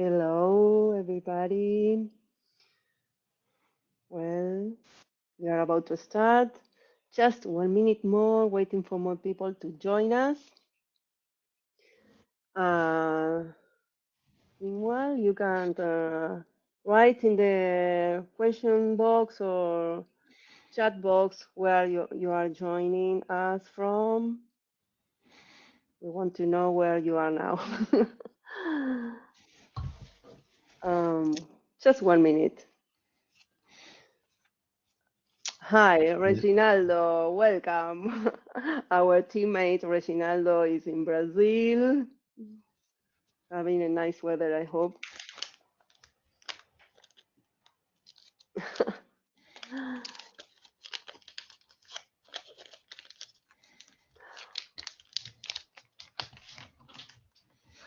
Hello, everybody. Well, we are about to start. Just 1 minute more, waiting for more people to join us. Uh, Meanwhile, you can write in the question box or chat box where you are joining us from. We want to know where you are now. Just 1 minute. Hi, Yeah. Reginaldo, welcome. Our teammate Reginaldo is in Brazil, having a nice weather, I hope.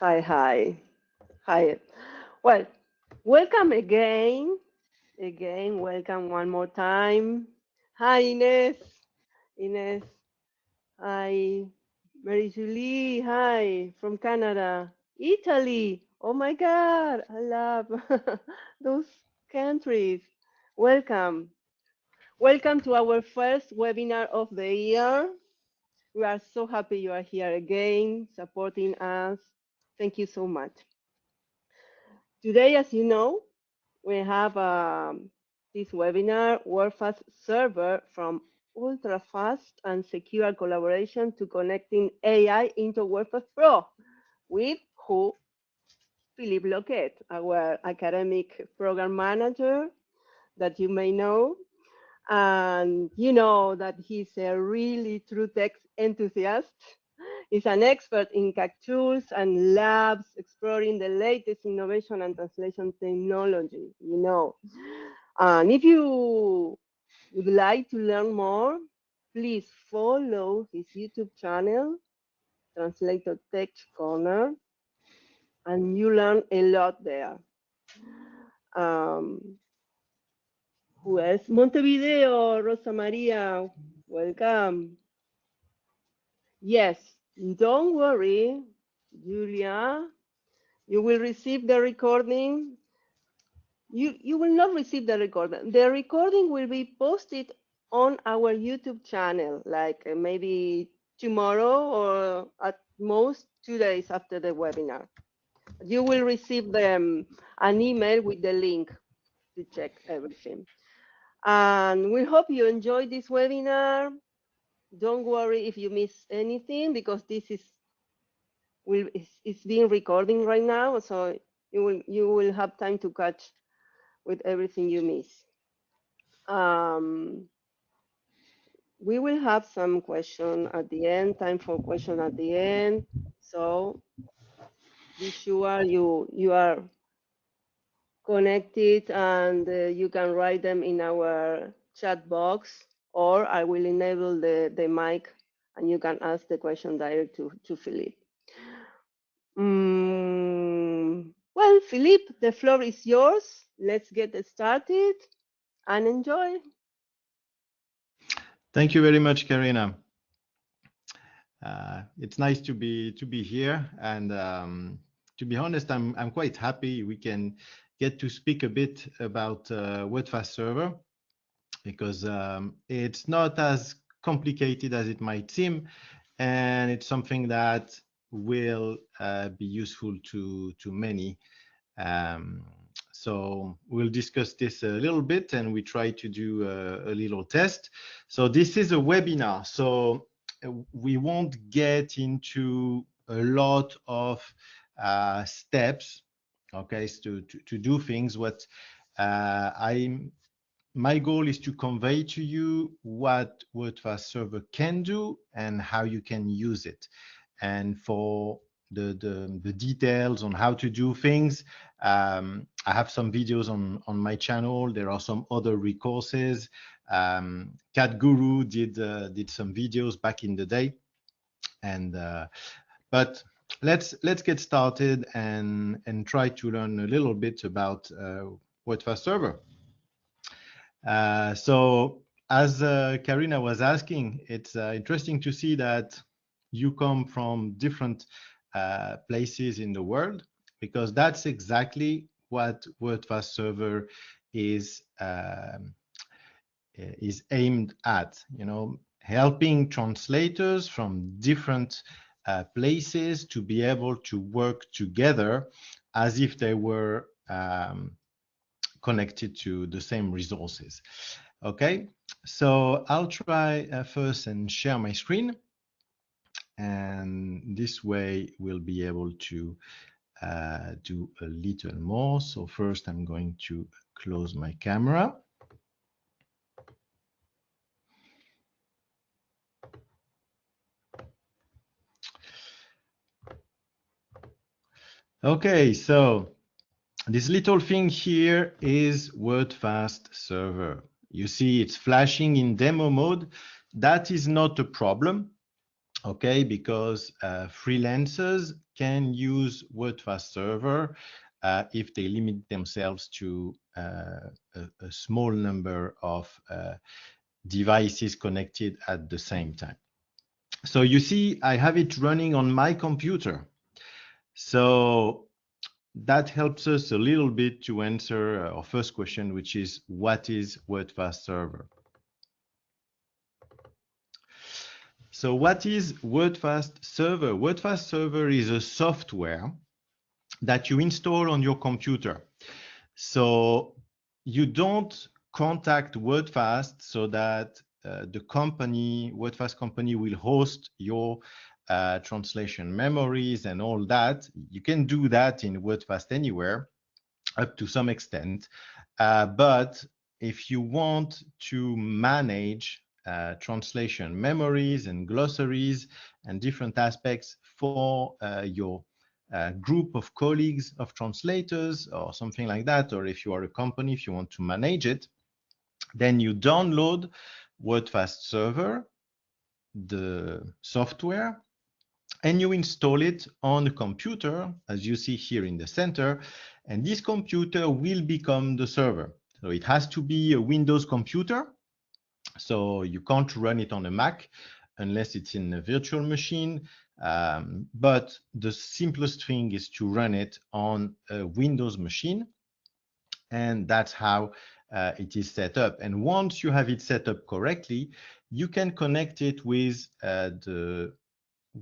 Hi, hi, hi. Well, welcome again. Again, welcome one more time. Hi, Ines. Ines. Hi, Mary Julie. Hi, from Canada. Italy. Oh my God, I love those countries. Welcome. Welcome to our first webinar of the year. We are so happy you are here again, supporting us. Thank you so much. Today, as you know, we have this webinar, Wordfast Server, from ultra-fast and secure collaboration to connecting AI into Wordfast Pro, with who? Philippe Locquet, our academic program manager that you may know. And you know that he's a really true tech enthusiast. He's an expert in CAC tools and labs, exploring the latest innovation and translation technology, you know. And if you would like to learn more, please follow his YouTube channel, Translator Tech Corner, and you learn a lot there. Um, who else? Montevideo, Rosa Maria, welcome. Yes, don't worry, Julia. You will receive the recording. You will not receive the recording. The recording will be posted on our YouTube channel, like maybe tomorrow or at most 2 days after the webinar. You will receive an email with the link to check everything. And we hope you enjoyed this webinar. Don't worry if you miss anything, because this is it's being recording right now, so you will have time to catch with everything you miss. Um, we will have some question at the end, time for question at the end. So be sure you are connected, and you can write them in our chat box, or I will enable the mic and you can ask the question direct to Philippe. Well, Philippe, the floor is yours. Let's get started and enjoy. Thank you very much, Karina. It's nice to be here, and to be honest, I'm quite happy we can get to speak a bit about Wordfast Server, because it's not as complicated as it might seem, and it's something that will be useful to many. Um, so we'll discuss this a little bit, and we try to do a little test. So this is a webinar, so we won't get into a lot of steps, okay, to do things. What my goal is to convey to you what Wordfast Server can do and how you can use it. And for the details on how to do things, I have some videos on my channel. There are some other resources. Cat Guru did some videos back in the day, and but let's get started and try to learn a little bit about Wordfast Server. So as Karina was asking, it's interesting to see that you come from different places in the world. because that's exactly what Wordfast Server is aimed at, helping translators from different places to be able to work together as if they were connected to the same resources. Okay, so I'll try first and share my screen. And this way we'll be able to do a little more. So first I'm going to close my camera. Okay, so this little thing here is Wordfast Server. You see it's flashing in demo mode. That is not a problem, okay, because freelancers can use Wordfast Server if they limit themselves to a small number of devices connected at the same time. So you see, I have it running on my computer. So that helps us a little bit to answer our first question, which is, what is Wordfast Server? So what is Wordfast Server? Wordfast Server is a software that you install on your computer. So you don't contact Wordfast so that the company, Wordfast company, will host your translation memories and all that. You can do that in Wordfast Anywhere up to some extent. But if you want to manage translation memories and glossaries and different aspects for your group of colleagues of translators or something like that, or if you are a company, if you want to manage it, then you download Wordfast Server, the software, and you install it on a computer, as you see here in the center, and this computer will become the server. So it has to be a Windows computer, so you can't run it on a Mac unless it's in a virtual machine. But the simplest thing is to run it on a Windows machine, and that's how it is set up. And once you have it set up correctly, you can connect it with the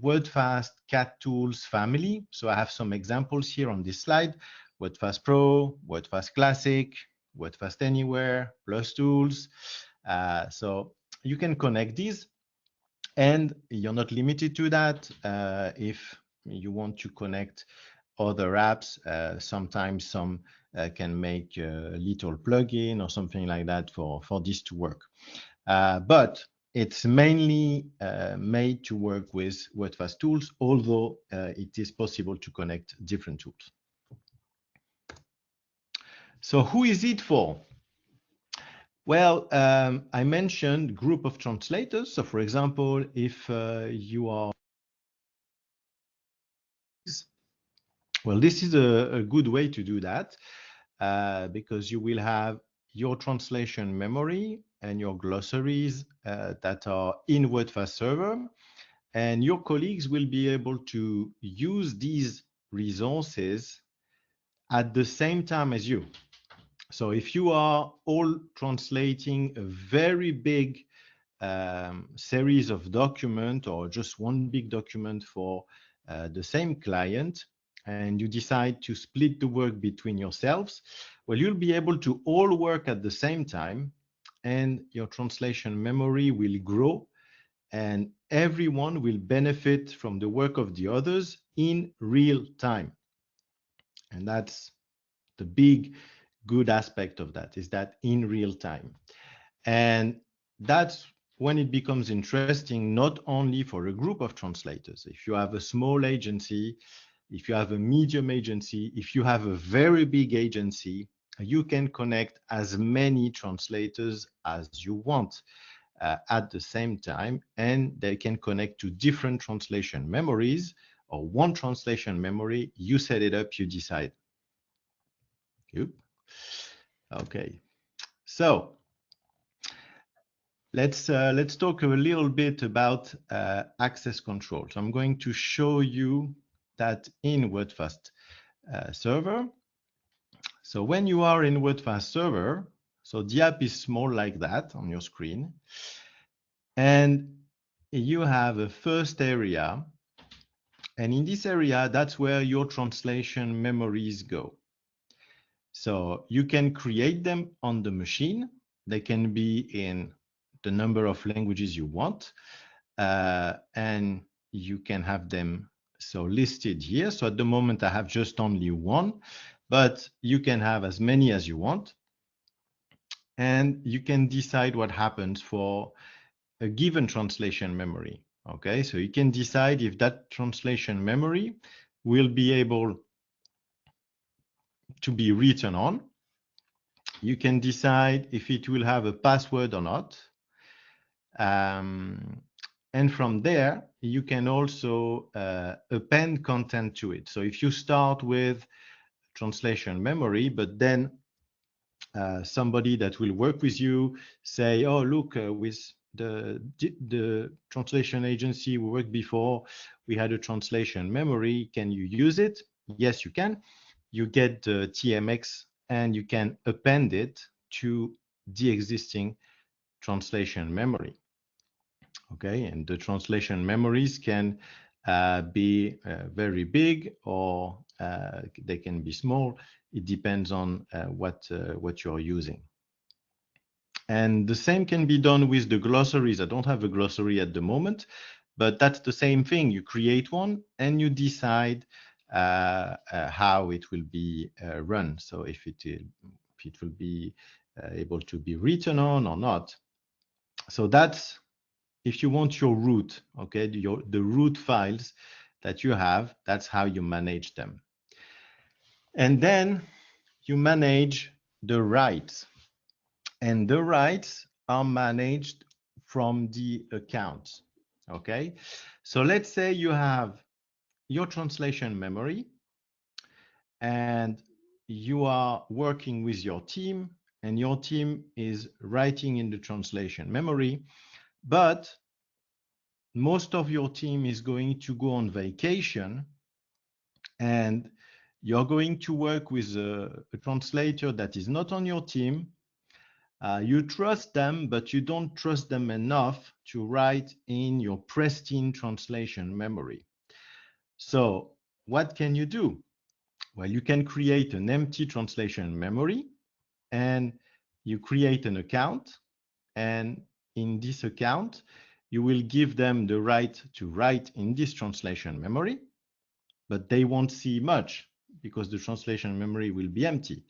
Wordfast Cat Tools family. So I have some examples here on this slide: Wordfast Pro, Wordfast Classic, Wordfast Anywhere, Plus Tools. So you can connect these, and you're not limited to that. If you want to connect other apps, sometimes some can make a little plugin or something like that for this to work. But it's mainly made to work with Wordfast tools, although it is possible to connect different tools. So who is it for? Well, I mentioned group of translators. So for example, if you are, well, this is a good way to do that because you will have your translation memory and your glossaries that are in Wordfast Server. And your colleagues will be able to use these resources at the same time as you. So if you are all translating a very big series of documents or just one big document for the same client, and you decide to split the work between yourselves, well, you'll be able to all work at the same time, and your translation memory will grow, and everyone will benefit from the work of the others in real time. And that's the big good aspect of that, is that in real time. And that's when it becomes interesting, not only for a group of translators. If you have a small agency, if you have a medium agency, if you have a very big agency, you can connect as many translators as you want at the same time, and they can connect to different translation memories or one translation memory. You set it up, you decide. Yep. Okay, so let's talk a little bit about access control. So I'm going to show you that in Wordfast Server. So when you are in Wordfast Server, so the app is small like that on your screen, and you have a first area, and in this area, that's where your translation memories go. So you can create them on the machine. They can be in the number of languages you want, and you can have them so listed here. So at the moment, I have just only one, but you can have as many as you want. And you can decide what happens for a given translation memory. Okay, so you can decide if that translation memory will be able to be written on. You can decide if it will have a password or not. And from there, you can also append content to it. So if you start with translation memory, but then somebody that will work with you say, oh, look, with the translation agency we worked before, we had a translation memory. Can you use it? Yes, you can. You get the TMX and you can append it to the existing translation memory. Okay, and the translation memories can be very big or they can be small. It depends on what you're using. And the same can be done with the glossaries. I don't have a glossary at the moment, but that's the same thing. You create one and you decide how it will be run. So if it will be able to be written on or not. So that's if you want your root, okay, the root files that you have, that's how you manage them. And then you manage the writes. And the writes are managed from the account, okay? So let's say you have your translation memory and you are working with your team and your team is writing in the translation memory, but most of your team is going to go on vacation and you're going to work with a translator that is not on your team. You trust them, but you don't trust them enough to write in your pristine translation memory. So what can you do? Well, you can create an empty translation memory and you create an account. And in this account, you will give them the right to write in this translation memory, but they won't see much because the translation memory will be empty.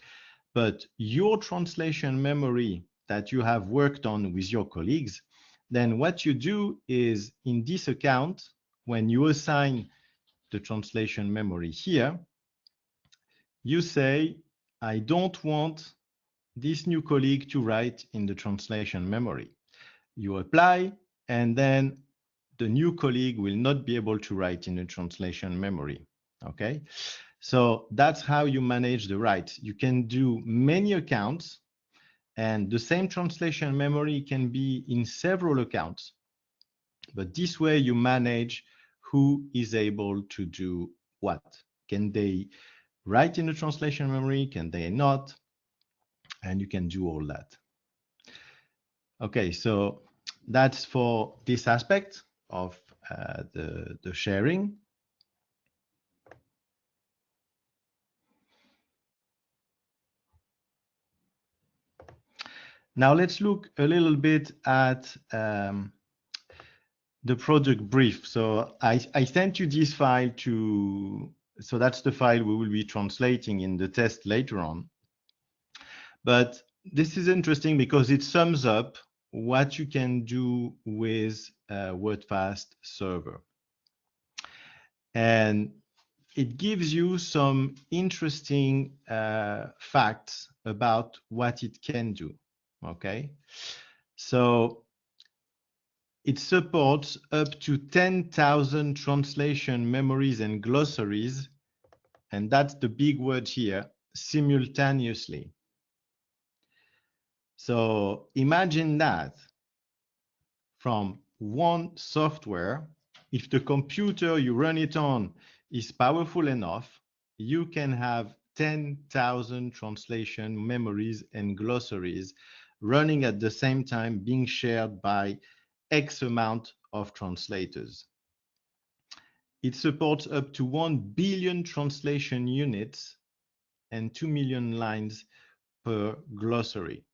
But your translation memory that you have worked on with your colleagues, then what you do is in this account, when you assign the translation memory here, you say, I don't want this new colleague to write in the translation memory. You apply, and then the new colleague will not be able to write in the translation memory. Okay, so that's how you manage the writes. You can do many accounts, and the same translation memory can be in several accounts. But this way you manage who is able to do what. Can they write in the translation memory? Can they not? And you can do all that. Okay, so that's for this aspect of the sharing. Now let's look a little bit at the project brief. So I sent you this file so that's the file we will be translating in the test later on. But this is interesting because it sums up what you can do with Wordfast Server. And it gives you some interesting facts about what it can do, okay? So it supports up to 10,000 translation memories and glossaries, and that's the big word here, simultaneously. So imagine that from one software, if the computer you run it on is powerful enough, you can have 10,000 translation memories and glossaries running at the same time, being shared by X amount of translators. It supports up to 1 billion translation units and 2 million lines per glossary.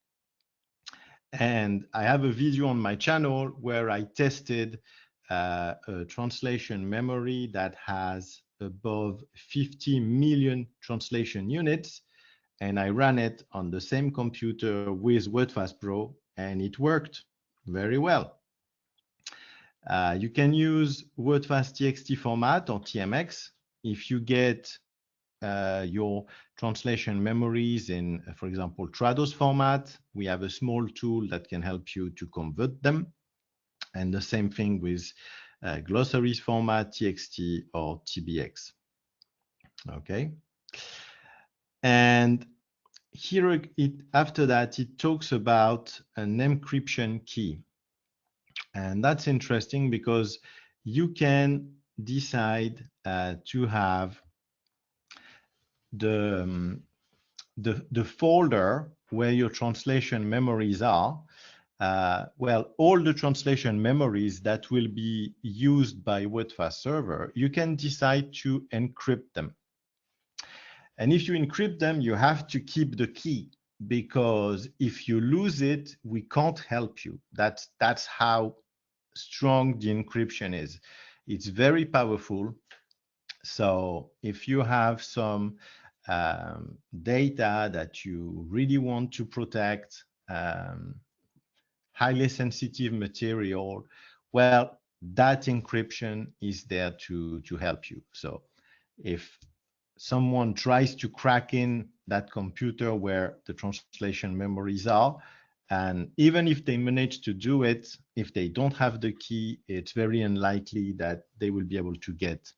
And I have a video on my channel where I tested a translation memory that has above 50 million translation units. And I ran it on the same computer with Wordfast Pro, and it worked very well. You can use Wordfast TXT format or TMX if you get your translation memories in, for example, Trados format. We have a small tool that can help you to convert them. And the same thing with glossaries format, TXT or TBX. Okay. And here, after that, it talks about an encryption key. And that's interesting because you can decide to have the folder where your translation memories are. Well, all the translation memories that will be used by Wordfast Server, you can decide to encrypt them. And if you encrypt them, you have to keep the key, because if you lose it, we can't help you. That's how strong the encryption is. It's very powerful. So if you have some data that you really want to protect, highly sensitive material, well, that encryption is there to help you. So if someone tries to crack in that computer where the translation memories are, and even if they manage to do it, if they don't have the key, it's very unlikely that they will be able to get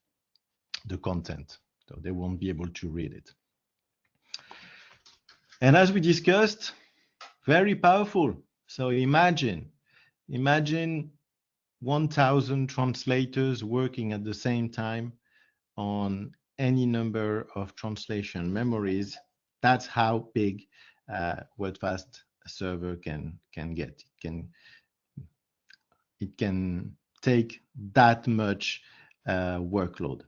the content. So they won't be able to read it. And as we discussed, very powerful. So imagine 1,000 translators working at the same time on any number of translation memories. That's how big Wordfast Server can get. It can take that much workload.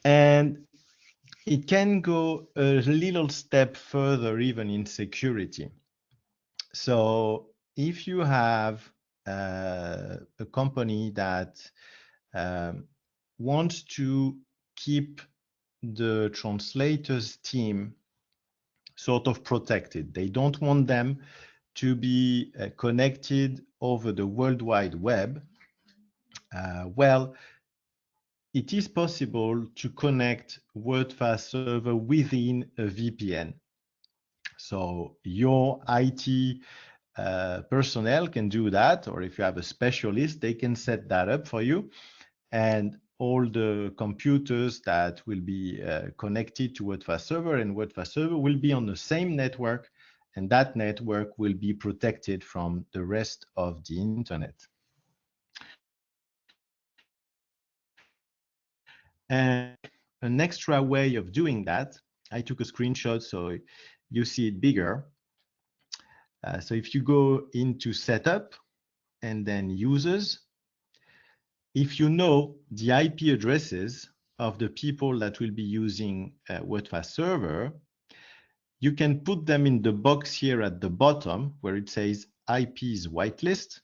And it can go a little step further even in security. So if you have a company that wants to keep the translators team sort of protected, they don't want them to be connected over the World Wide Web, well, it is possible to connect Wordfast Server within a VPN. So your IT personnel can do that, or if you have a specialist, they can set that up for you. And all the computers that will be connected to Wordfast Server and Wordfast Server will be on the same network, and that network will be protected from the rest of the internet. And an extra way of doing that, I took a screenshot so you see it bigger. So if you go into setup and then users, if you know the IP addresses of the people that will be using Wordfast Server, you can put them in the box here at the bottom where it says IPs whitelist,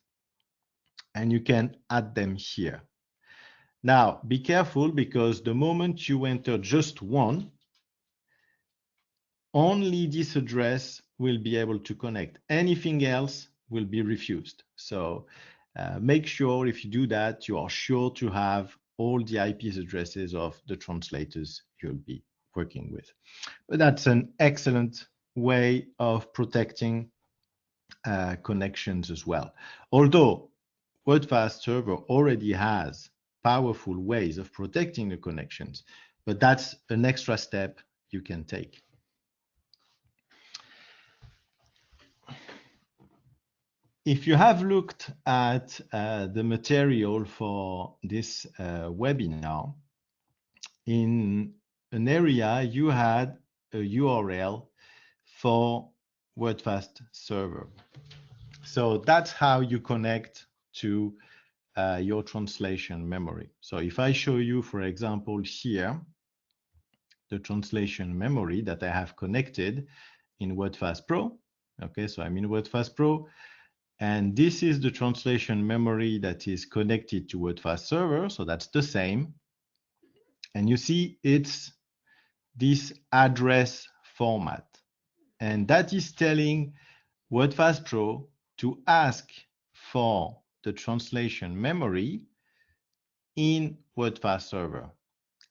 and you can add them here. Now, be careful, because the moment you enter just one, only this address will be able to connect. Anything else will be refused. So make sure if you do that, you are sure to have all the IP addresses of the translators you'll be working with. But that's an excellent way of protecting connections as well. Although Wordfast Server already has powerful ways of protecting the connections, but that's an extra step you can take. if you have looked at the material for this webinar, in an area you had a URL for Wordfast Server. So that's how you connect to your translation memory. So if I show you, for example, here, the translation memory that I have connected in Wordfast Pro. Okay, so I'm in Wordfast Pro, and this is the translation memory that is connected to Wordfast Server. So that's the same. And you see it's this address format. And that is telling Wordfast Pro to ask for the translation memory in Wordfast Server.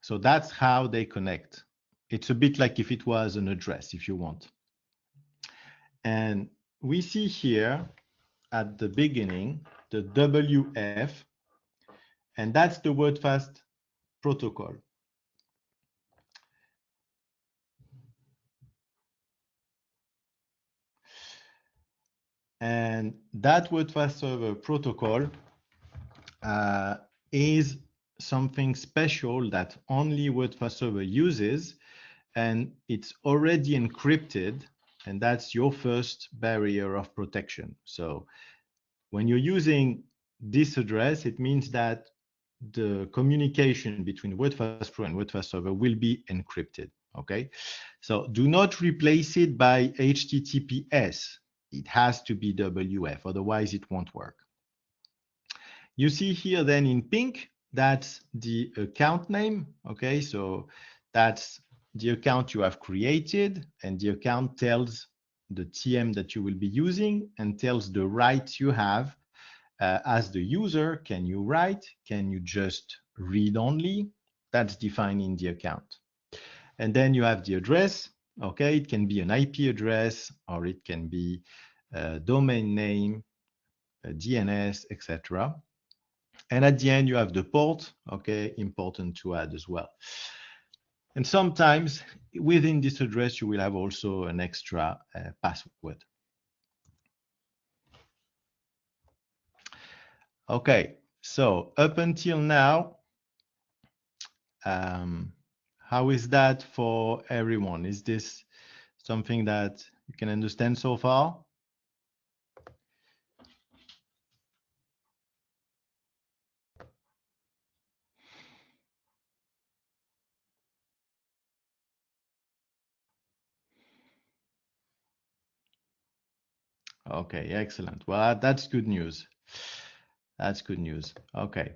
So that's how they connect. It's a bit like if it was an address, if you want. And we see here at the beginning, the WF, and that's the Wordfast protocol. And that Wordfast server protocol is something special that only Wordfast server uses, and it's already encrypted, and that's your first barrier of protection. So when you're using this address, it means that the communication between Wordfast Pro and Wordfast Server will be encrypted, okay? So do not replace it by HTTPS. It has to be WF, otherwise it won't work. You see here then in pink, that's the account name, okay? So that's the account you have created, and the account tells the TM that you will be using and tells the rights you have as the user. Can you write? Can you just read only? That's defined in the account. And then you have the address. Okay, it can be an IP address, or it can be a domain name, a DNS, etc. And at the end, you have the port. Okay, important to add as well. And sometimes within this address, you will have also an extra password. Okay, so up until now, how is that for everyone? Is this something that you can understand so far? Okay, excellent. Well, that's good news. That's good news. Okay.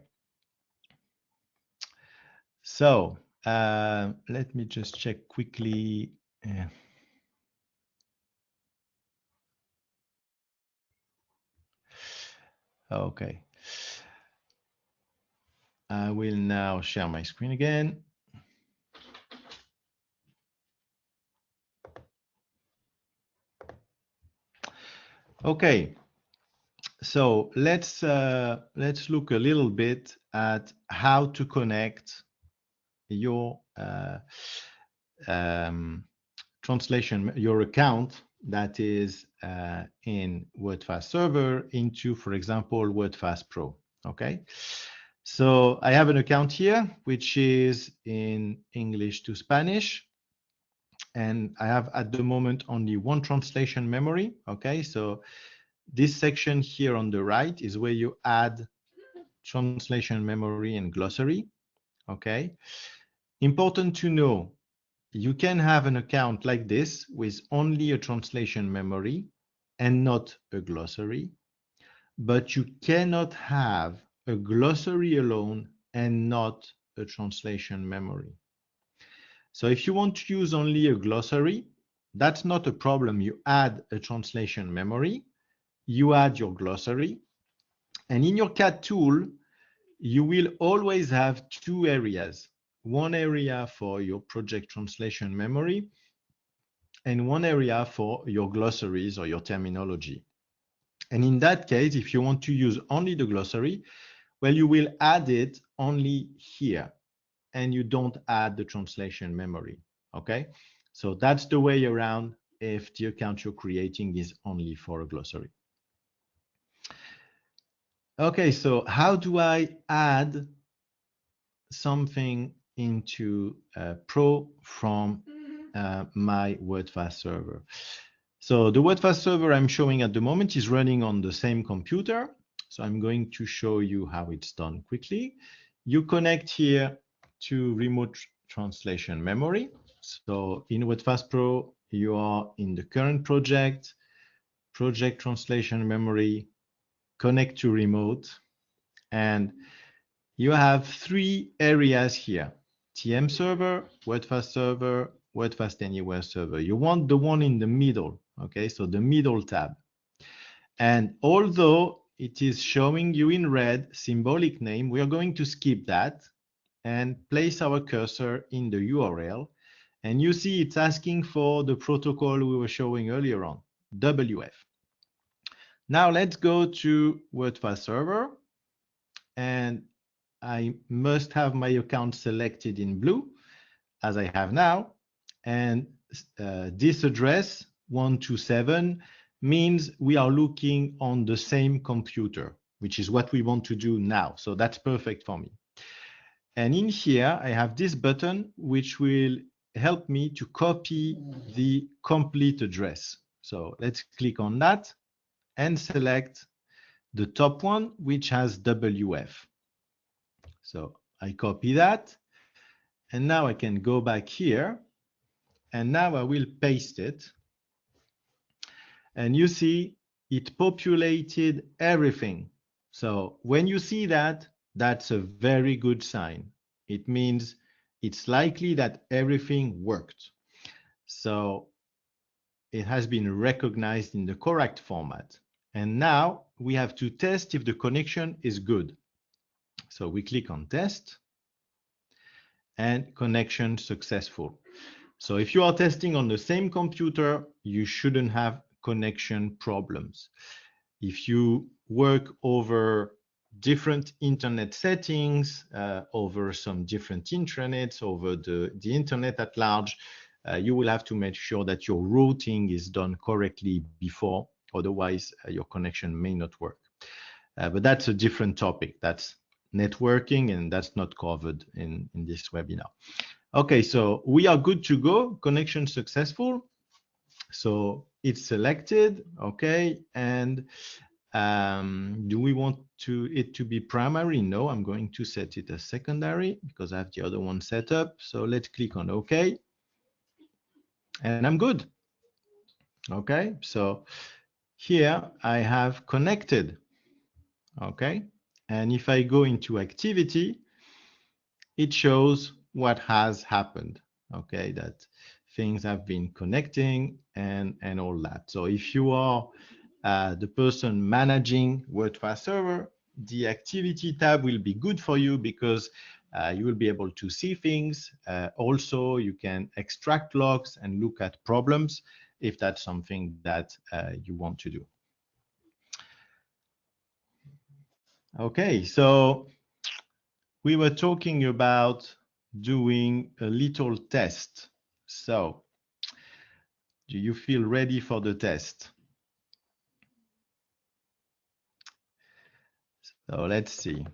So let me just check quickly. Okay. I will now share my screen again. Okay. So let's look a little bit at how to connect your translation, your account that is in Wordfast Server into, for example, Wordfast Pro. Okay, so I have an account here which is in English to Spanish, and I have at the moment only one translation memory. Okay, so this section here on the right is where you add translation memory and glossary. Okay, important to know, you can have an account like this with only a translation memory and not a glossary, but you cannot have a glossary alone and not a translation memory. So if you want to use only a glossary, that's not a problem. You add a translation memory, you add your glossary, and in your CAT tool, you will always have two areas. One area for your project translation memory, and one area for your glossaries or your terminology. And in that case, if you want to use only the glossary, well, you will add it only here, and you don't add the translation memory, okay? So that's the way around if the account you're creating is only for a glossary. Okay, so how do I add something into Pro from my Wordfast server? So the Wordfast server I'm showing at the moment is running on the same computer. So I'm going to show you how it's done quickly. You connect here to remote translation memory. So in Wordfast Pro, you are in the current project, project translation memory, connect to remote, and you have three areas here: TM server, Wordfast server, Wordfast Anywhere server. You want the one in the middle, okay? So the middle tab. And although it is showing you in red symbolic name, we are going to skip that and place our cursor in the URL. And you see it's asking for the protocol we were showing earlier on, WF. Now let's go to Wordfast server, and I must have my account selected in blue, as I have now. And this address, 127, means we are looking on the same computer, which is what we want to do now. So that's perfect for me. And in here, I have this button, which will help me to copy the complete address. So let's click on that and select the top one, which has WF. So I copy that. And now I can go back here. And now I will paste it. And you see it populated everything. So when you see that, that's a very good sign. It means it's likely that everything worked. So it has been recognized in the correct format. And now we have to test if the connection is good. So we click on test and connection successful. So if you are testing on the same computer, you shouldn't have connection problems. If you work over different internet settings, over some different intranets, over the internet at large, you will have to make sure that your routing is done correctly before, otherwise your connection may not work. But that's a different topic. That's networking, and that's not covered in this webinar. Okay, so we are good to go, connection successful. So it's selected, okay, and do we want it to be primary? No, I'm going to set it as secondary because I have the other one set up. So let's click on OK, and I'm good. Okay, so here I have connected, okay, and if I go into activity, it shows what has happened, okay, that things have been connecting and all that. So if you are the person managing Wordfast server, the activity tab will be good for you because you will be able to see things. Also, you can extract logs and look at problems if that's something that you want to do. Okay, so we were talking about doing a little test. So do you feel ready for the test? So let's see.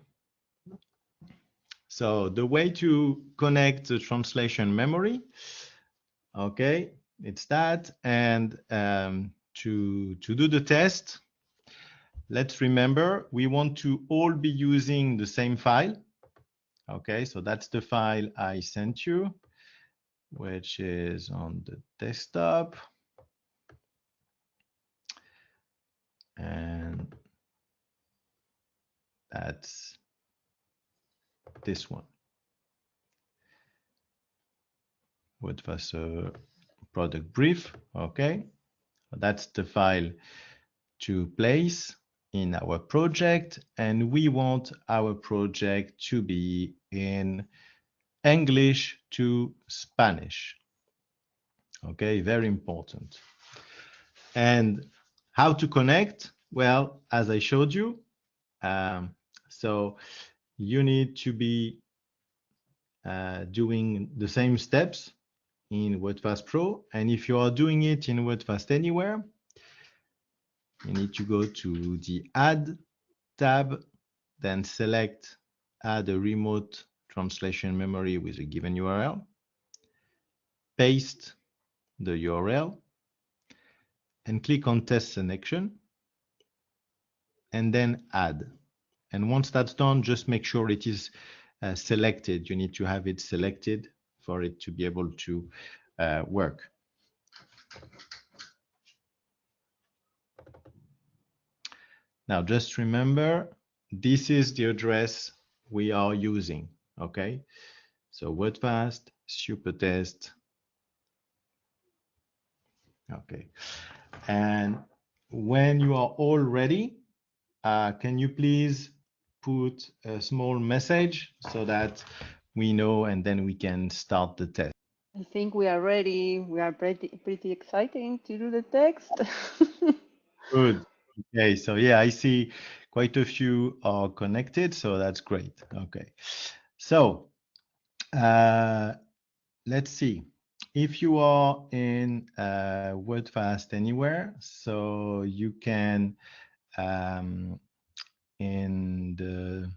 So the way to connect the translation memory, okay, it's that. And to do the test, let's remember we want to all be using the same file. Okay, so that's the file I sent you, which is on the desktop. And that's this one. Wordfast Server product brief. Okay, that's the file to place in our project, and we want our project to be in English to Spanish. Okay, very important. And how to connect? Well, as I showed you, so you need to be doing the same steps in Wordfast Pro. And if you are doing it in Wordfast Anywhere, you need to go to the Add tab then select add a remote translation memory with a given URL, paste the URL, and click on test selection, and then add. And once that's done, just make sure it is selected. You need to have it selected for it to be able to work. Now, just remember, this is the address we are using, okay? So Wordfast, supertest, okay. And when you are all ready, can you please put a small message so that we know and then we can start the test? I think we are ready. We are pretty exciting to do the text. Good. Okay, so yeah, I see quite a few are connected, so that's great. Okay, so let's see. If you are in Wordfast anywhere, so you can in the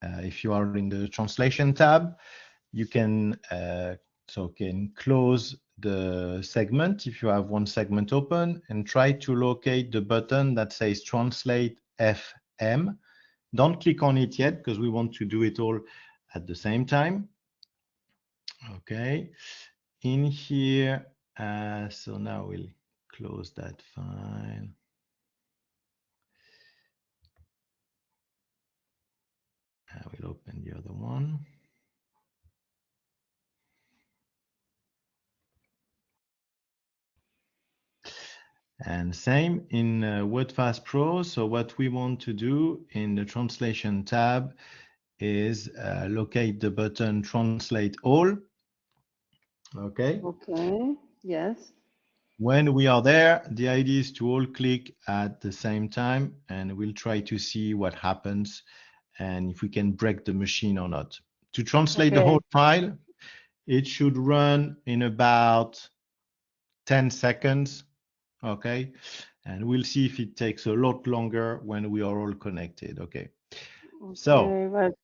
if you are in the translation tab, you can close the segment if you have one segment open and try to locate the button that says Translate FM. Don't click on it yet because we want to do it all at the same time. Okay, in here, so now we'll close that file. I will open the other one. And same in Wordfast Pro. So what we want to do in the translation tab is locate the button Translate All. Okay. Okay. Yes. When we are there, the idea is to all click at the same time, and we'll try to see what happens and if we can break the machine or not. To translate the Okay. whole file, it should run in about 10 seconds. Okay. And we'll see if it takes a lot longer when we are all connected. Okay. So Okay. But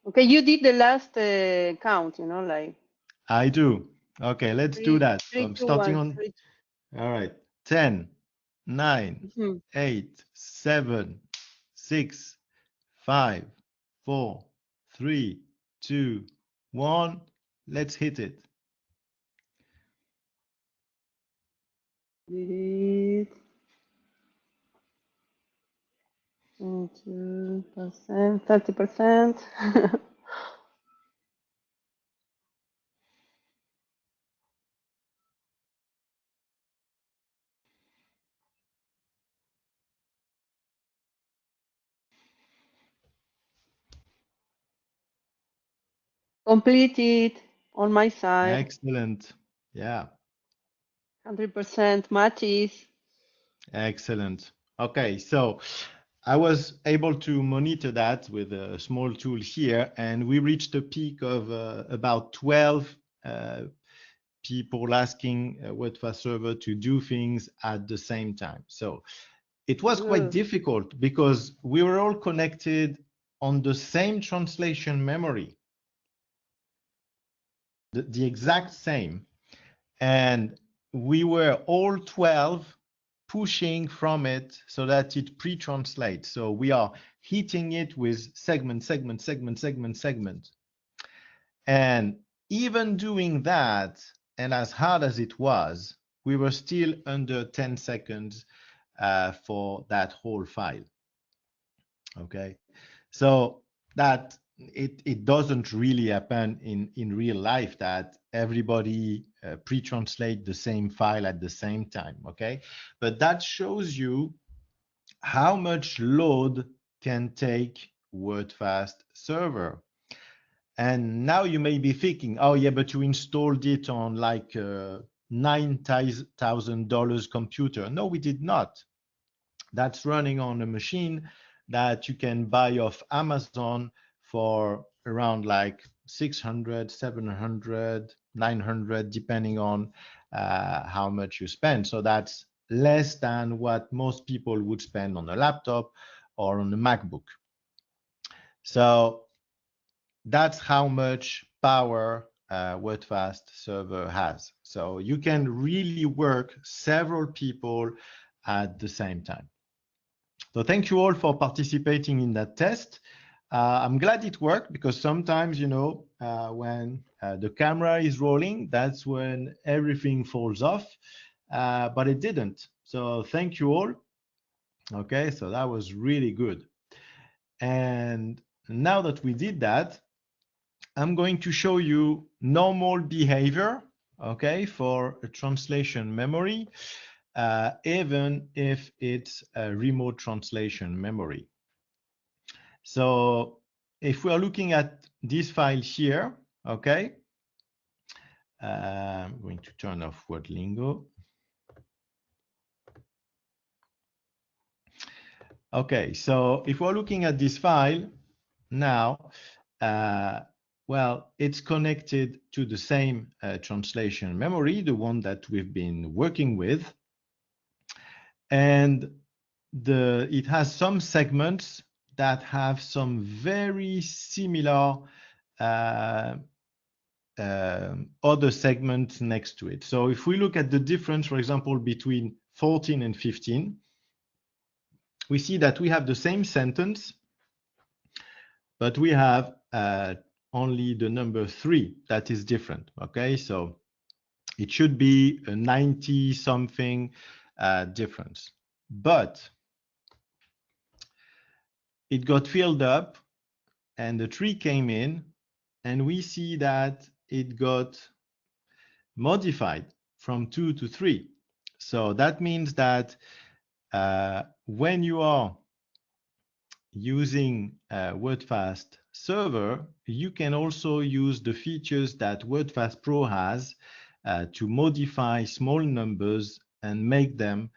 okay, you did the last count. Like I do. Okay, let's do that. So three, I'm two, starting one, on, three. all right, 10, 9, Mhm. 8, 7, 6, 5, 4, 3, 2, 1. Let's hit it. Did it. 2%, 30%. Completed on my side. Excellent. Yeah, 100% matches. excellent. Okay, so I was able to monitor that with a small tool here, and we reached a peak of about 12 people asking Wordfast Server to do things at the same time. So it was quite Good. difficult because we were all connected on the same translation memory, the exact same. And we were all 12 pushing from it so that it pre-translates. So we are hitting it with segment, segment, segment, segment, segment. And even doing that, and as hard as it was, we were still under 10 seconds for that whole file. Okay, so that it doesn't really happen in real life that everybody pre-translate the same file at the same time. Okay, but that shows you how much load can take Wordfast Server. And now you may be thinking, oh yeah, but you installed it on like a $9,000 computer. No, we did not. That's running on a machine that you can buy off Amazon for around like 600, 700, 900, depending on how much you spend. So that's less than what most people would spend on a laptop or on a MacBook. So that's how much power Wordfast server has. So you can really work several people at the same time. So thank you all for participating in that test. I'm glad it worked because sometimes, when the camera is rolling, that's when everything falls off, but it didn't. So thank you all. Okay, so that was really good. And now that we did that, I'm going to show you normal behavior, okay, for a translation memory, even if it's a remote translation memory. So if we are looking at this file here, okay, I'm going to turn off WordLingo. Okay, so if we're looking at this file now, well, it's connected to the same translation memory, the one that we've been working with. And it has some segments that have some very similar other segments next to it. So if we look at the difference, for example, between 14 and 15, we see that we have the same sentence, but we have only the number 3 that is different. Okay, so it should be a 90 something difference, but it got filled up and the 3 came in, and we see that it got modified from 2 to 3. So that means that when you are using Wordfast Server, you can also use the features that Wordfast Pro has to modify small numbers and make them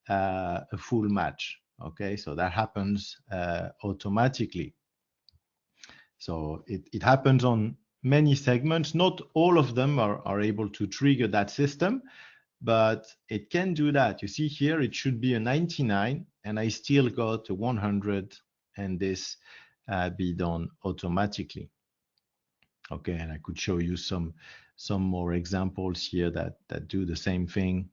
a full match. Okay, so that happens automatically. So it happens on many segments. Not all of them are able to trigger that system, but it can do that. You see here, it should be a 99, and I still got a 100, and this be done automatically. Okay, and I could show you some more examples here that do the same thing.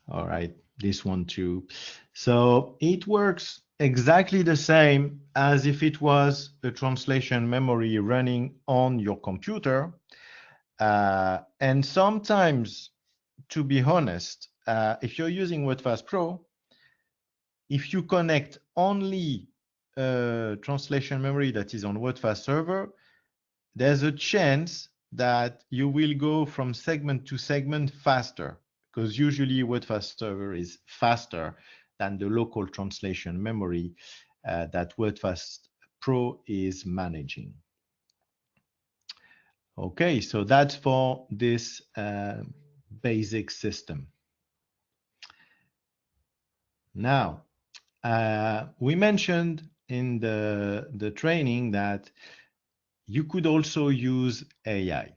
All right, this one too. So it works exactly the same as if it was a translation memory running on your computer. And sometimes, to be honest, if you're using Wordfast Pro, if you connect only translation memory that is on Wordfast Server, there's a chance that you will go from segment to segment faster, because usually Wordfast Server is faster than the local translation memory that Wordfast Pro is managing. Okay, so that's for this basic system. Now, we mentioned in the training that you could also use AI.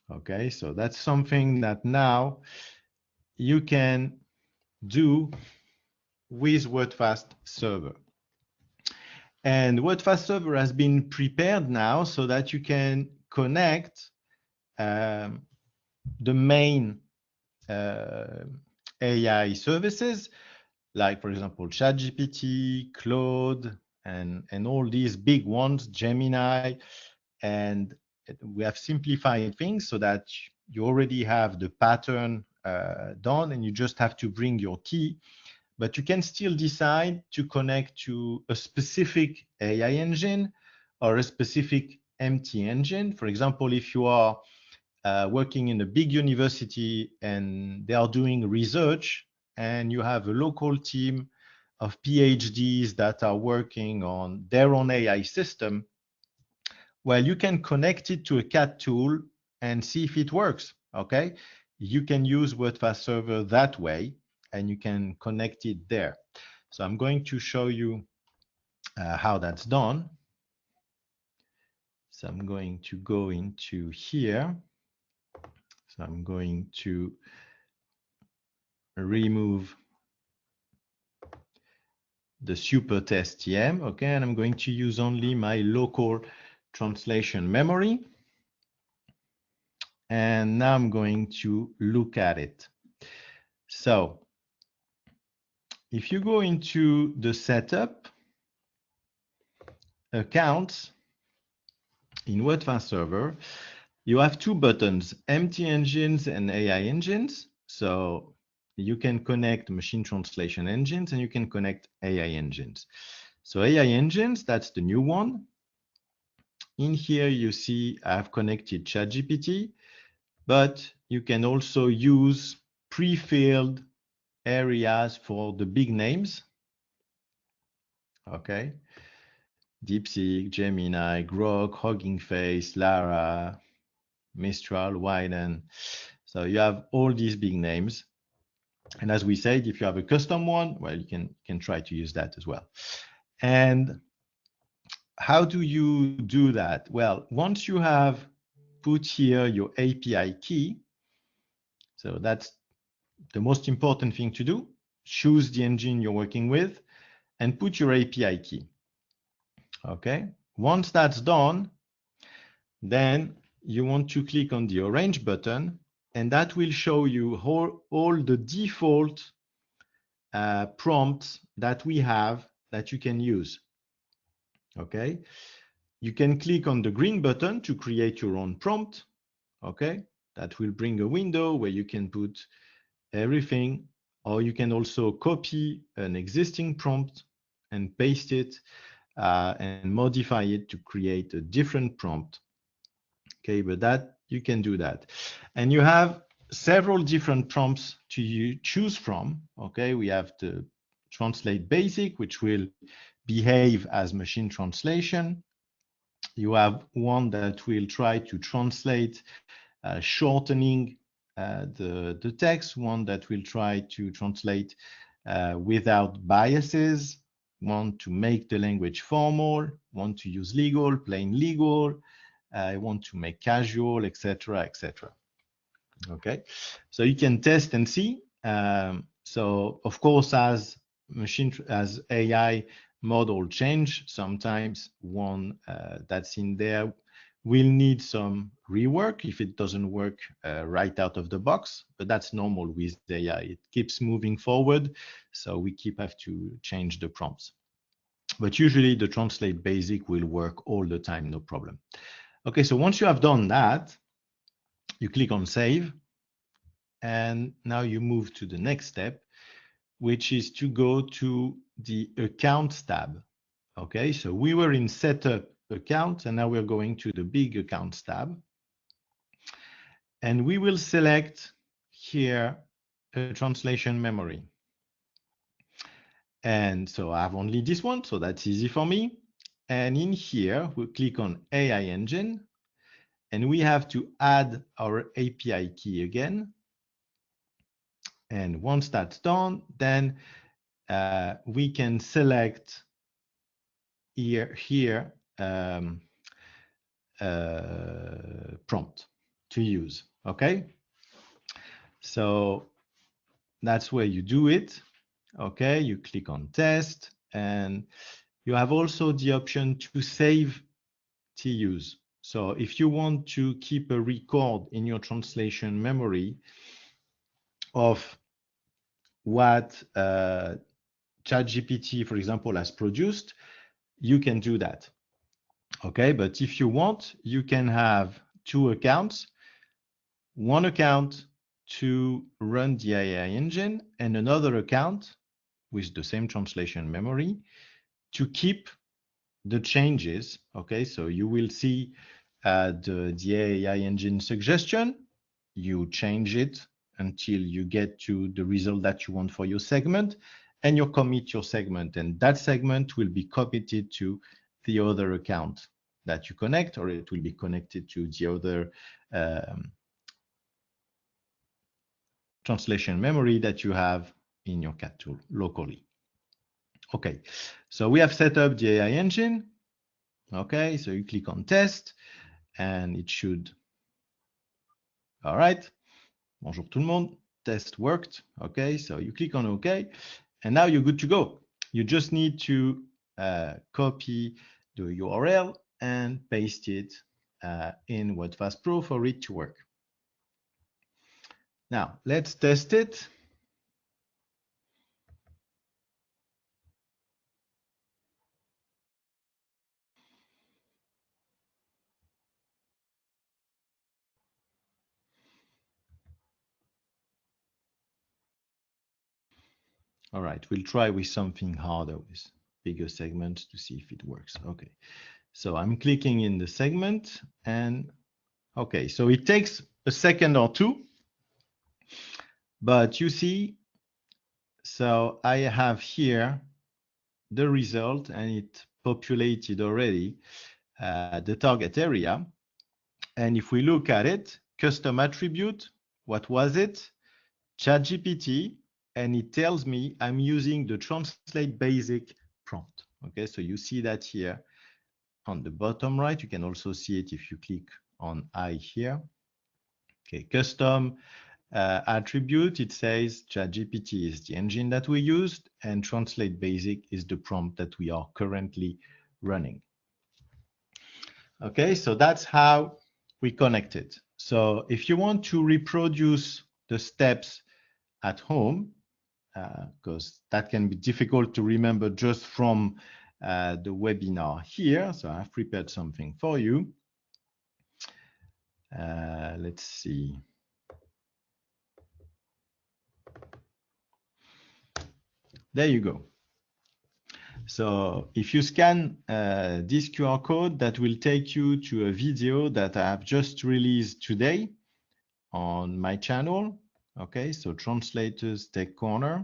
Okay, so that's something that now you can do with Wordfast Server. And Wordfast Server has been prepared now so that you can connect the main AI services, like, for example, ChatGPT, Claude, and all these big ones, Gemini. And we have simplified things so that you already have the pattern done, and you just have to bring your key. But you can still decide to connect to a specific AI engine or a specific MT engine. For example, if you are working in a big university and they are doing research, and you have a local team of PhDs that are working on their own AI system, well, you can connect it to a CAT tool and see if it works, okay? You can use Wordfast Server that way, and you can connect it there. So I'm going to show you how that's done. So I'm going to go into here. So I'm going to remove the super test TM, okay, and I'm going to use only my local translation memory. And now I'm going to look at it. So if you go into the setup accounts in Wordfast Server, you have two buttons, empty engines and AI engines. So you can connect machine translation engines and you can connect AI engines. So AI engines, that's the new one. In here, you see I've connected ChatGPT, but you can also use pre-filled areas for the big names. Okay. DeepSeek, Gemini, Grok, Hugging Face, Lara, Mistral, Wyden. So you have all these big names. And as we said, if you have a custom one, well, you can try to use that as well. And how do you do that? Well, once you have put here your API key, so that's the most important thing to do, choose the engine you're working with and put your API key. Okay. Once that's done, then you want to click on the orange button, and that will show you all the default prompts that we have that you can use. Okay. You can click on the green button to create your own prompt. Okay. That will bring a window where you can put everything, or you can also copy an existing prompt and paste it and modify it to create a different prompt. Okay, but that you can do that. And you have several different prompts to choose from. Okay, we have the translate basic, which will behave as machine translation. You have one that will try to translate, shortening the text, one that will try to translate without biases, one to make the language formal, one to use legal, plain legal, I want to make casual, etc., etc. Okay, so you can test and see. So of course, as AI model change, sometimes one that's in there will need some rework if it doesn't work right out of the box, but that's normal with AI. It keeps moving forward, so we have to change the prompts. But usually the translate basic will work all the time, no problem. Okay, so once you have done that, you click on save, and now you move to the next step, which is to go to the accounts tab. Okay, so we were in setup account, and now we're going to the big accounts tab. And we will select here a translation memory. And so I have only this one, so that's easy for me. And in here, we'll click on AI engine, and we have to add our API key again. And once that's done, then we can select here prompt to use. Okay, so that's where you do it. Okay, you click on test, and you have also the option to save TUs. So if you want to keep a record in your translation memory of what ChatGPT, for example, has produced, you can do that. Okay, but if you want, you can have two accounts, one account to run the AI engine and another account with the same translation memory to keep the changes. Okay, so you will see the AI engine suggestion, you change it until you get to the result that you want for your segment, and you commit your segment, and that segment will be committed to the other account that you connect, or it will be connected to the other translation memory that you have in your cat tool locally. Okay, so we have set up the AI engine. Okay, so you click on test, and it should. All right. Bonjour tout le monde. test worked. Okay, so you click on OK, and now you're good to go. You just need to copy the URL and paste it in Wordfast Pro for it to work. Now, let's test it. All right, we'll try with something harder, with bigger segments to see if it works. Okay, so I'm clicking in the segment and okay, so it takes a second or two, but you see, so I have here the result and it populated already the target area. And if we look at it, custom attribute, what was it? ChatGPT, and it tells me I'm using the translate basic prompt. Okay, so you see that here on the bottom right. You can also see it if you click on I here. Okay, custom attribute, it says ChatGPT is the engine that we used, and translate basic is the prompt that we are currently running. Okay, so that's how we connect it. So if you want to reproduce the steps at home, because that can be difficult to remember just from the webinar here. So I've prepared something for you. Let's see. There you go. So if you scan this QR code, that will take you to a video that I have just released today on my channel. Okay, so Translators Tech Corner.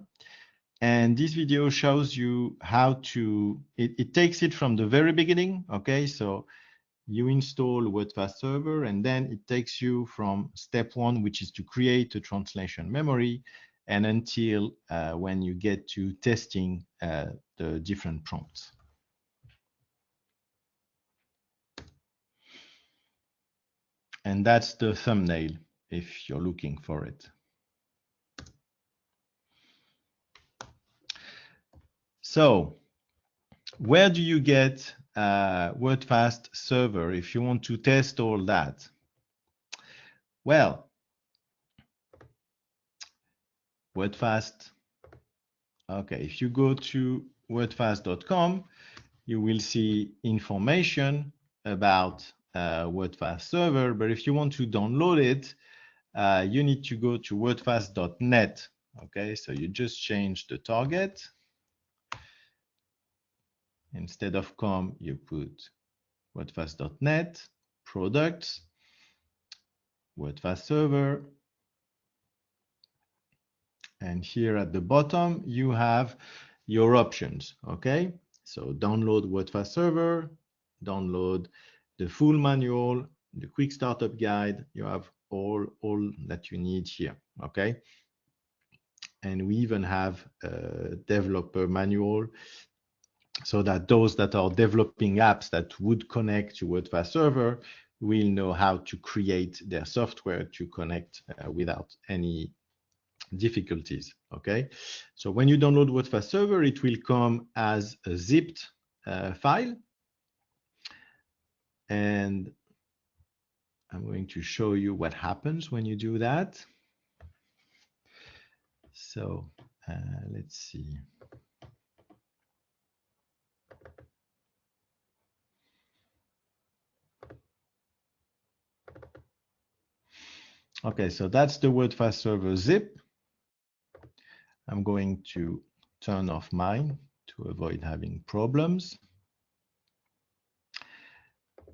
And this video shows you how to, it takes it from the very beginning. Okay, so you install Wordfast Server, and then it takes you from step one, which is to create a translation memory, and until when you get to testing the different prompts. And that's the thumbnail if you're looking for it. So where do you get Wordfast Server if you want to test all that? Well, Wordfast, okay, if you go to wordfast.com, you will see information about Wordfast Server, but if you want to download it, you need to go to wordfast.net. Okay, so you just change the target. Instead of com, you put wordfast.net, products, Wordfast Server, and here at the bottom, you have your options, okay? So download Wordfast Server, download the full manual, the quick startup guide. You have all that you need here, okay? And we even have a developer manual so that those that are developing apps that would connect to Wordfast Server will know how to create their software to connect without any difficulties. Okay, so when you download Wordfast Server, it will come as a zipped file, and I'm going to show you what happens when you do that. So let's see. Okay, so that's the Wordfast Server zip. I'm going to turn off mine to avoid having problems.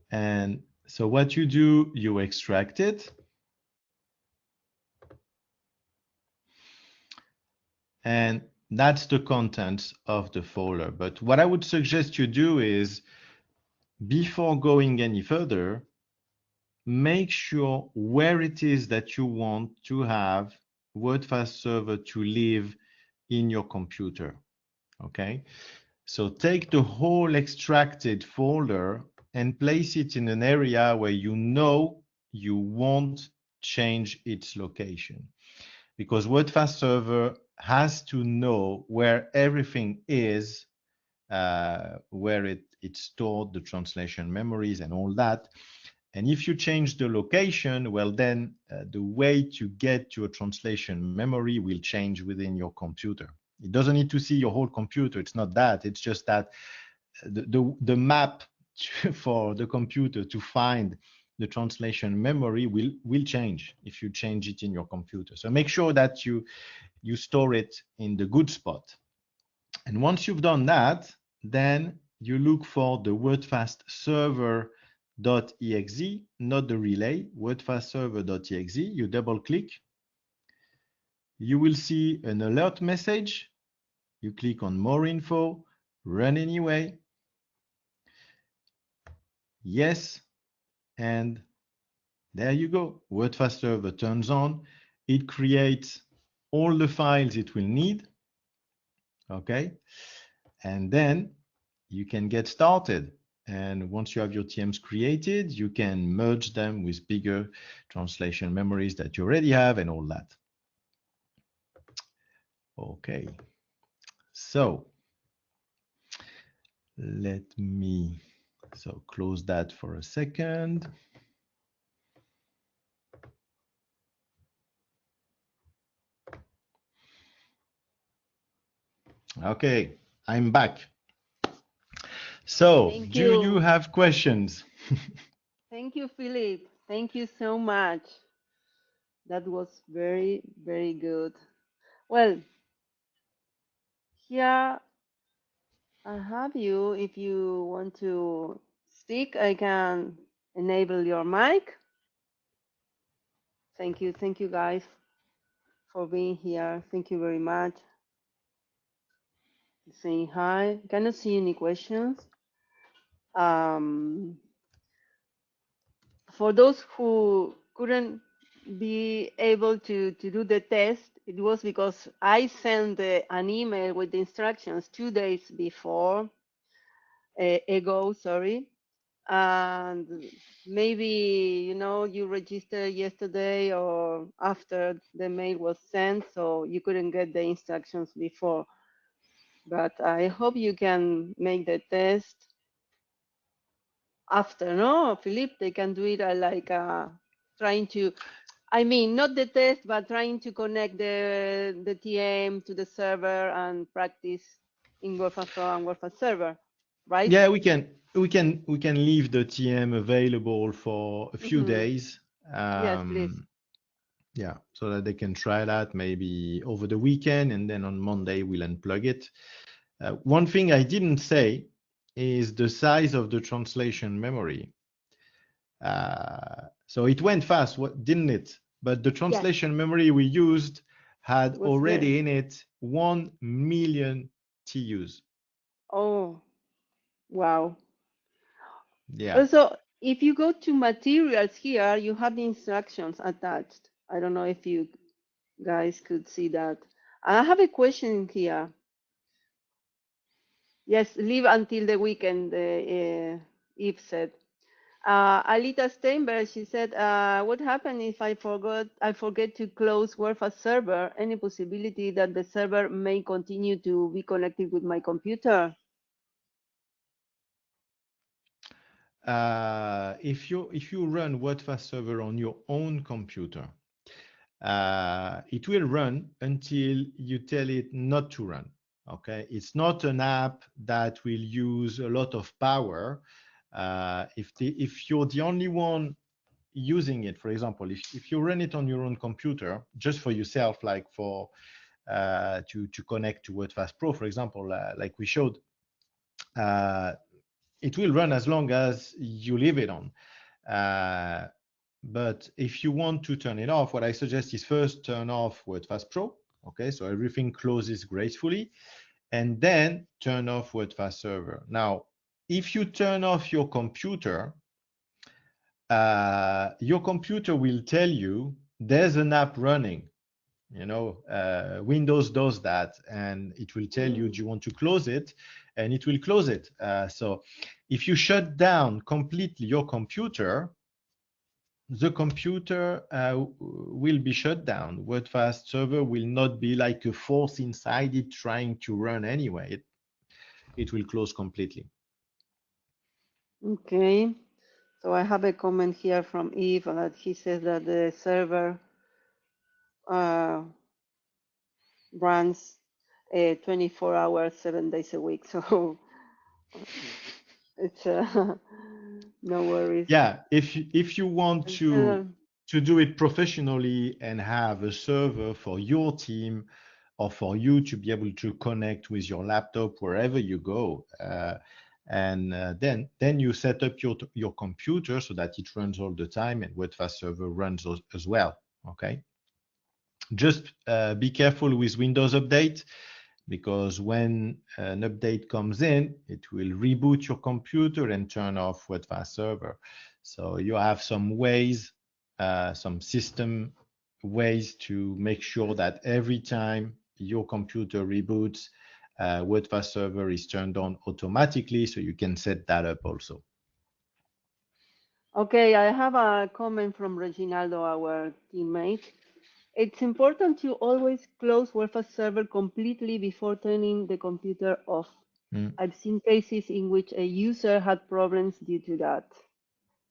And so what you do, you extract it. And that's the contents of the folder. But what I would suggest you do is, before going any further, make sure where it is that you want to have Wordfast Server to live in your computer. Okay, so take the whole extracted folder and place it in an area where you know you won't change its location. because Wordfast Server has to know where everything is, where it's stored, the translation memories and all that. And if you change the location, well, then the way to get to a translation memory will change within your computer. It doesn't need to see your whole computer. It's not that. It's just that the map for the computer to find the translation memory will change if you change it in your computer. So make sure that you store it in the good spot. And once you've done that, then you look for the Wordfast server.exe, not the relay, Wordfast server.exe. You double click. You will see an alert message. You click on more info, run anyway. Yes. And there you go. Wordfast server turns on. It creates all the files it will need. Okay. And then you can get started. And once you have your TMs created, you can merge them with bigger translation memories that you already have and all that. Okay. So let me close that for a second. Okay, I'm back. So, Thank do you you. have questions? Thank you, Philippe. Thank you so much. That was very, very good. Well, here I have you. If you want to speak, I can enable your mic. Thank you guys for being here. Thank you very much. Saying hi. Cannot see any questions. Um, for those who couldn't be able to do the test, it was because I sent an email with the instructions 2 days before, ago, sorry. And maybe, you registered yesterday or after the mail was sent, so you couldn't get the instructions before. But I hope you can make the test after, no, Philippe, they can do it trying to, I mean, not the test, but trying to connect the TM to the server and practice in Wordfast Pro and Wordfast Server, right? Yeah, we can leave the TM available for a few Mm-hmm. days. Yes, please. Yeah, so that they can try that maybe over the weekend, and then on Monday we'll unplug it. One thing I didn't say is the size of the translation memory. So it went fast, didn't it? But the Yes, translation memory we used had it was very. already in it 1 million TUs. Oh, wow. Yeah. Also, if you go to materials here, you have the instructions attached. I don't know if you guys could see that. I have a question here. Yes, leave until the weekend, Eve said. Alita Steinberg, she said, what happened if I forget to close Wordfast server? Any possibility that the server may continue to be connected with my computer? If you run Wordfast server on your own computer, it will run until you tell it not to run. Okay, it's not an app that will use a lot of power. If you're the only one using it, for example, if you run it on your own computer just for yourself, like to connect to Wordfast Pro, for example, like we showed, uh, it will run as long as you leave it on. But if you want to turn it off, what I suggest is first turn off Wordfast Pro. Okay, so everything closes gracefully, and then turn off Wordfast Server. Now, if you turn off your computer will tell you there's an app running. Windows does that, and it will tell you, do you want to close it? And it will close it. So if you shut down completely your computer, the computer will be shut down. Wordfast server will not be like a force inside it trying to run anyway. It will close completely. Okay. So I have a comment here from Eve that he says that the server uh, runs 24 hours, 7 days a week. So it's no worries. Yeah, if you want It's, to do it professionally and have a server for your team or for you to be able to connect with your laptop wherever you go, and then you set up your computer so that it runs all the time, and Wordfast server runs as well. Okay, just be careful with Windows Update, because when an update comes in, it will reboot your computer and turn off Wordfast server. So you have some ways, some system ways to make sure that every time your computer reboots, Wordfast server is turned on automatically. So you can set that up also. okay, I have a comment from Reginaldo, our teammate. It's important to always close Wordfast server completely before turning the computer off. Mm. I've seen cases in which a user had problems due to that.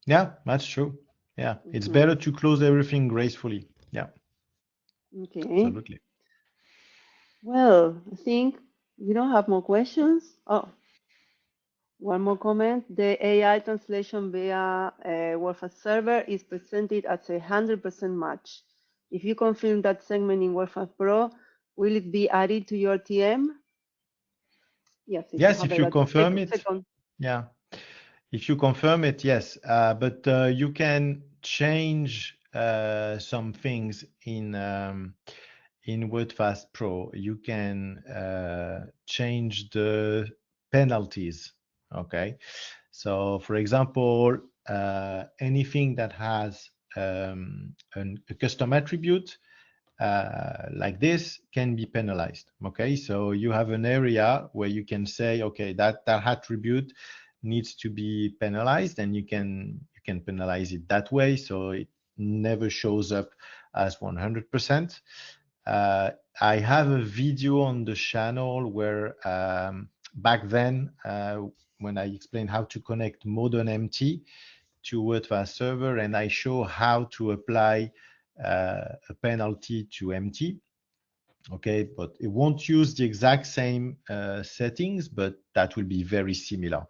Yeah, that's true. Yeah, it's better Mhm. to close everything gracefully. Yeah, Okay. absolutely. Well, I think we don't have more questions. Oh, one more comment. The AI translation via Wordfast server is presented as 100% match. If you confirm that segment in Wordfast Pro, will it be added to your TM? Yes, if you Yes, have if a you like a confirm second, it. second. Yeah. If you confirm it, yes. But you can change some things in WordFast Pro. You can change the penalties. Okay. So, for example, anything that has a custom attribute like this can be penalized. Okay, so you have an area where you can say, okay, that attribute needs to be penalized, and you can penalize it that way, so it never shows up as 100%. Uh, I have a video on the channel where back then when I explained how to connect modern MT to Wordfast server, and I show how to apply a penalty to MT. Okay, but it won't use the exact same settings, but that will be very similar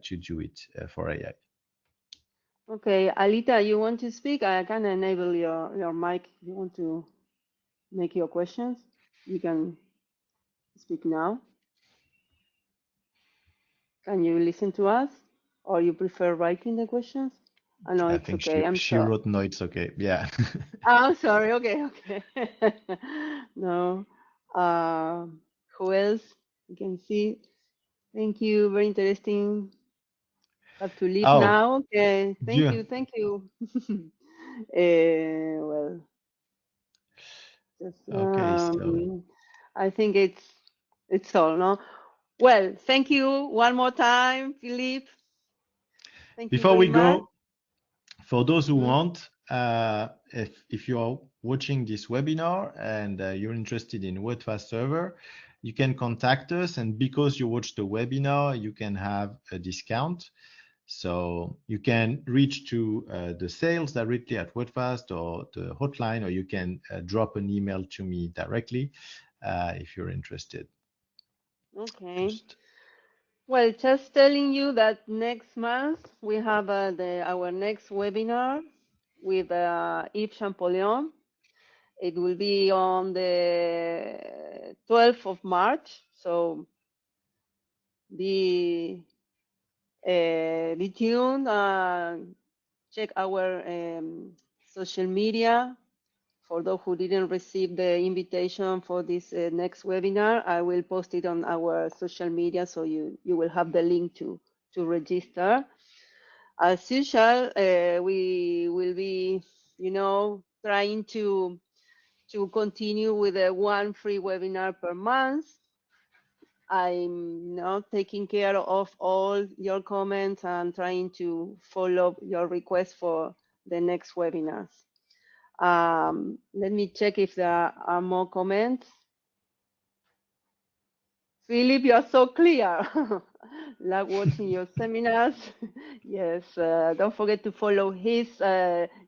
to do it for AI. Okay, Alita, you want to speak? I can enable your mic. If you want to make your questions, you can speak now. Can you listen to us, or you prefer writing the questions? I know I it's think okay. I'm she sorry. wrote no, it's okay. Yeah. I'm sorry. Okay, okay. No. Uh, who else? You can see. Thank you. Very interesting. Have to leave Oh, now. Okay. Thank yeah. you. Thank you. Well, just Okay, so I think it's all, no? Well, thank you one more time, Philippe. Thank you before very we much. go, for those who Mhm. want, if you're watching this webinar and you're interested in Wordfast server, you can contact us, and because you watch the webinar, you can have a discount. So you can reach to the sales directly at Wordfast or the hotline, or you can drop an email to me directly if you're interested. Okay. Just Well, just telling you that next month we have our next webinar with Yves Champollion. It will be on the 12th of March, so be be tuned. Check our social media. For those who didn't receive the invitation for this next webinar, I will post it on our social media, so you will have the link to register. As usual, we will be, trying to continue with one free webinar per month. I'm now taking care of all your comments and trying to follow your request for the next webinars. Let me check if there are more comments. Philip, you are so clear. Like watching your seminars. Yes, don't forget to follow his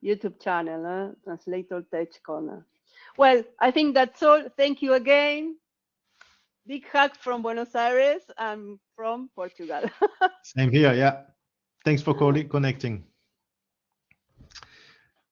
YouTube channel, Translator Tech Corner. Well, I think that's all. Thank you again. Big hug from Buenos Aires and from Portugal. Same here. Yeah. Thanks for connecting.